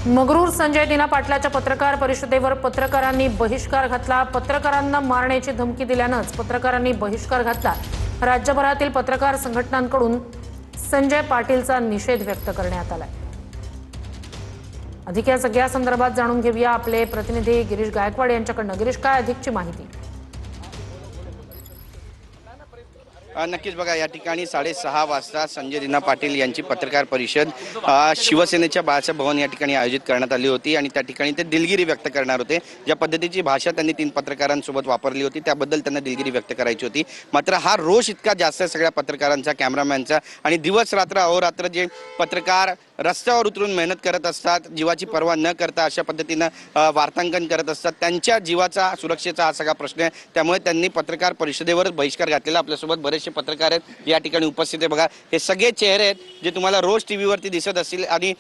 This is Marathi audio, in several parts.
मगरूर संजय दिना पाटलाच्या पत्रकार परिषदेवर पत्रकारांनी बहिष्कार घातला। पत्रकारांना मारण्याची धमकी दिल्यानंच पत्रकारांनी बहिष्कार घातला। राज्यभरातील पत्रकार संघटनांकडून संजय पाटीलचा निषेध व्यक्त करण्यात आलाय। अधिक या सगळ्या संदर्भात जाणून घेऊया आपले प्रतिनिधी गिरीश गायकवाड यांच्याकडून। गिरीश, काय अधिकची माहिती? नक्कीच बघा, या ठिकाणी 6:30 वाजता संजय दिना पाटील यांची पत्रकार परिषद शिवसेनेच्या बाळासाहेब भवन या ठिकाणी आयोजित करण्यात आली होती आणि त्या ठिकाणी ते दिलगिरी व्यक्त करणार होते। ज्या पद्धतीची भाषा त्यांनी 3 पत्रकारांसोबत वापरली होती त्याबद्दल त्यांना दिलगिरी व्यक्त करायची होती। मात्र हा रोष इतका जास्त सगळ्या पत्रकारांचा, कॅमेरामॅनचा आणि दिवस रात्र अहोरात्र जे पत्रकार रस्त्यावर उतरून मेहनत करत असतात, जीवाची पर्वा न करता अशा पद्धतीनं वार्तांकन करत असतात, त्यांच्या जीवाचा सुरक्षेचा हा सगळा प्रश्न आहे। त्यामुळे त्यांनी पत्रकार परिषदेवर बहिष्कार घातलेला। आपल्यासोबत बरेचसे पत्रकार आहेत या ठिकाणी उपस्थित आहे। बघा, हे सगळे चेहरे आहेत जे तुम्हाला रोज टीव्हीवरती दिसत असतील आणि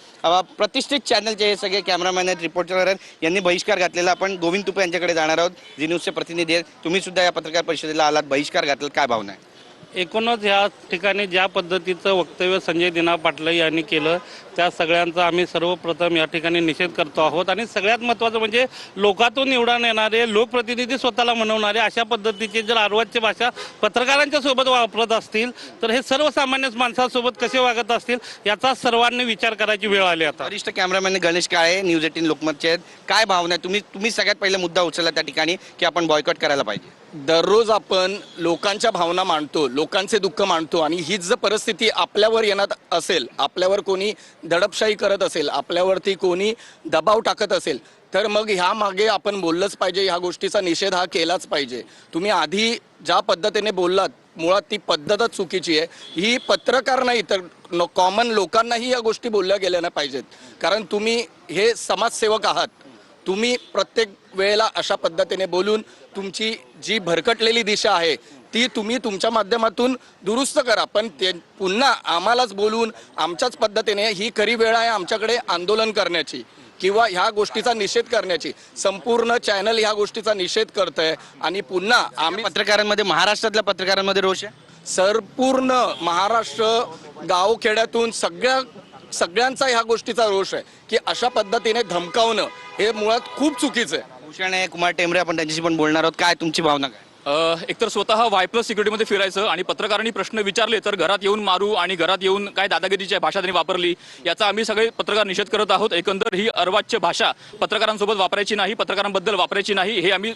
प्रतिष्ठित चॅनलचे हे सगळे कॅमेरामॅन आहेत, रिपोर्टर आहेत। यांनी बहिष्कार घातलेला। आपण गोविंद तुपे यांच्याकडे जाणार आहोत, झी न्यूजचे प्रतिनिधी आहेत। तुम्ही सुद्धा या पत्रकार परिषदेला आलात, बहिष्कार घातला, काय भावना आहे? एकूणच या ठिकाणी ज्या पद्धतीचं वक्तव्य संजय दिना पाटील यांनी केलं त्या सगळ्यांचा आम्ही सर्वप्रथम या ठिकाणी निषेध करतो आहोत। आणि सगळ्यात महत्त्वाचं म्हणजे लोकातून निवडून येणारे लोकप्रतिनिधी स्वतःला म्हणवणारे अशा पद्धतीची जर अर्वाच्य भाषा पत्रकारांच्या सोबत वापरत असतील तर हे सर्वसामान्य माणसांसोबत कसे वागत असतील याचा सर्वांनी विचार करायची वेळ आली आता। वरिष्ठ कॅमेरामॅन गणेश काळे न्यूज 18 लोकमतचे आहेत, काय भावना आहे? तुम्ही सगळ्यात पहिला मुद्दा उचलला त्या ठिकाणी की आपण बॉयकॉट करायला पाहिजे। दररोज आपण लोकांच्या भावना मांडतो, लोकांचे दुःख मांडतो आणि हीच जर परिस्थिती आपल्यावर येणार असेल, आपल्यावर कोणी दडपशाही करत असेल, आपल्यावरती कोणी दबाव टाकत असेल तर मग ह्या मागे आपण बोललंच पाहिजे, ह्या गोष्टीचा निषेध हा केलाच पाहिजे। तुम्ही आधी ज्या पद्धतीने बोललात मुळात ती पद्धतच चुकीची आहे। ही पत्रकार नाही तर कॉमन लोकांनाही या गोष्टी बोलल्या गेल्या नाही पाहिजेत, कारण तुम्ही हे समाजसेवक आहात। तुम्ही प्रत्येक वेळेला अशा पद्धतीने बोलून तुमची जी भरकटलेली दिशा आहे ती तुम्ही तुमच्या माध्यमातून दुरुस्त करा, पण ते पुन्हा आम्हालाच बोलून आमच्याच पद्धतीने ही खरी वेळ आहे आमच्याकडे आंदोलन करण्याची किंवा ह्या गोष्टीचा निषेध करण्याची। संपूर्ण चॅनल ह्या गोष्टीचा निषेध करतंय आणि पुन्हा आम्ही पत्रकारांमध्ये, महाराष्ट्रातल्या पत्रकारांमध्ये रोष आहे। संपूर्ण महाराष्ट्र गावखेड्यातून सगळ्यांचा ह्या गोष्टीचा रोष आहे की अशा पद्धतीने धमकावणं हे मुळात खूप चुकीचं आहे। भूषण आहे, कुमार टेमरे, आपण त्यांच्याशी पण बोलणार आहोत। काय तुमची भावना काय? एकतर स्वतः वाय+ सिक्युरिटीमध्ये फिरायचं आणि पत्रकारांनी प्रश्न विचारले तर घरात येऊन मारू आणि घरात येऊन काय दादागिरीची भाषा त्यांनी वापरली याचा आम्ही सगळे पत्रकार निषेध करत आहोत। एकंदर ही अर्वाच्य भाषा पत्रकारांसोबत वापरायची नाही, पत्रकारांबद्दल वापरायची नाही, हे आम्ही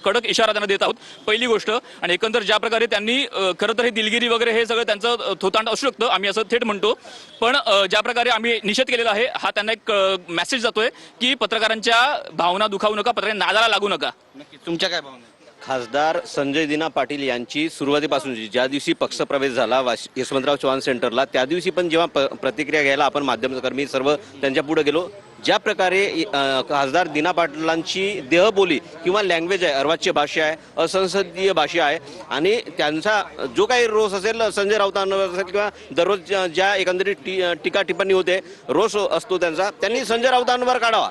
कडक इशारा त्यांना देत आहोत, पहिली गोष्ट। आणि एकंदर ज्या प्रकारे त्यांनी खरं तर हे दिलगिरी वगैरे हे सगळं त्यांचं थोतांड असू शकतं, आम्ही असं थेट म्हणतो, पण ज्या प्रकारे आम्ही निषेध केलेला आहे हा त्यांना एक मेसेज जातोय की पत्रकारांच्या भावना दुखावू नका, पत्रकारांना नादाला लागू नका। नक्की तुमच्या काय भावना? खासदार संजय दिना पाटील यांची सुरुवातीपासूनची ज्या दिवशी पक्षप्रवेश झाला यशवंतराव चव्हाण सेंटरला त्या दिवशी पण जेव्हा प्रतिक्रिया घ्यायला आपण माध्यमकर्मी सर्व त्यांच्या पुढे गेलो, ज्या प्रकारे खासदार दिना पाटलांची देहबोली किंवा लँग्वेज आहे, अर्वाच्य भाषा आहे, असंसदीय भाषा आहे आणि त्यांचा जो काही रोष असेल संजय राऊतांवर असेल किंवा दररोज ज्या एकंदरीत टीका टिप्पणी होते, रोष असतो त्यांचा, त्यांनी संजय राऊतांवर काढावा।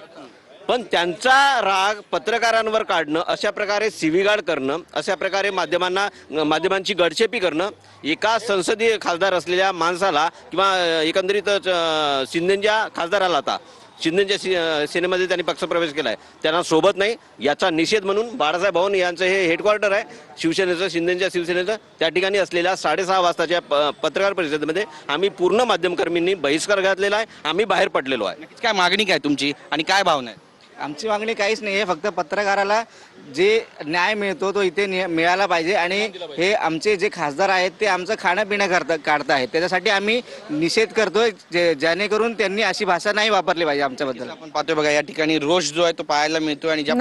पण त्यांचा राग पत्रकारांवर काढणं, अशा प्रकारे शिवीगाळ करणं, अशा प्रकारे माध्यमांची गडचेपी करणं, एका संसदीय खासदार असलेल्या माणसाला किंवा एकंदरीत शिंदेच्या खासदाराला, आता शिंदेच्या सेनेमध्ये त्यांनी पक्षप्रवेश केला आहे, त्यांना सोबत नाही याचा निषेध म्हणून बाळासाहेब भवन यांचं हे हेडक्वार्टर आहे शिवसेनेचं, शिंदेच्या शिवसेनेचं, त्या ठिकाणी असलेल्या 6:30 वाजताच्या पत्रकार परिषदेमध्ये आम्ही पूर्ण माध्यमकर्मींनी बहिष्कार घातलेला आहे, आम्ही बाहेर पडलेलो आहे। काय मागणी काय तुमची आणि काय भावना आहे? आमची मागणी काहीच नाही आहे, फक्त पत्रकाराला जे न्याय मिळतो तो इथे मिळाला पाहिजे आणि हे आमचे जे खासदार आहेत ते आमचं खाणं पिणं काढत आहेत, त्याच्यासाठी आम्ही निषेध करतोय जेणेकरून त्यांनी अशी भाषा नाही वापरली पाहिजे आमच्याबद्दल। आपण पाहतोय बघा, या ठिकाणी रोष जो आहे तो पाहायला मिळतोय आणि ज्या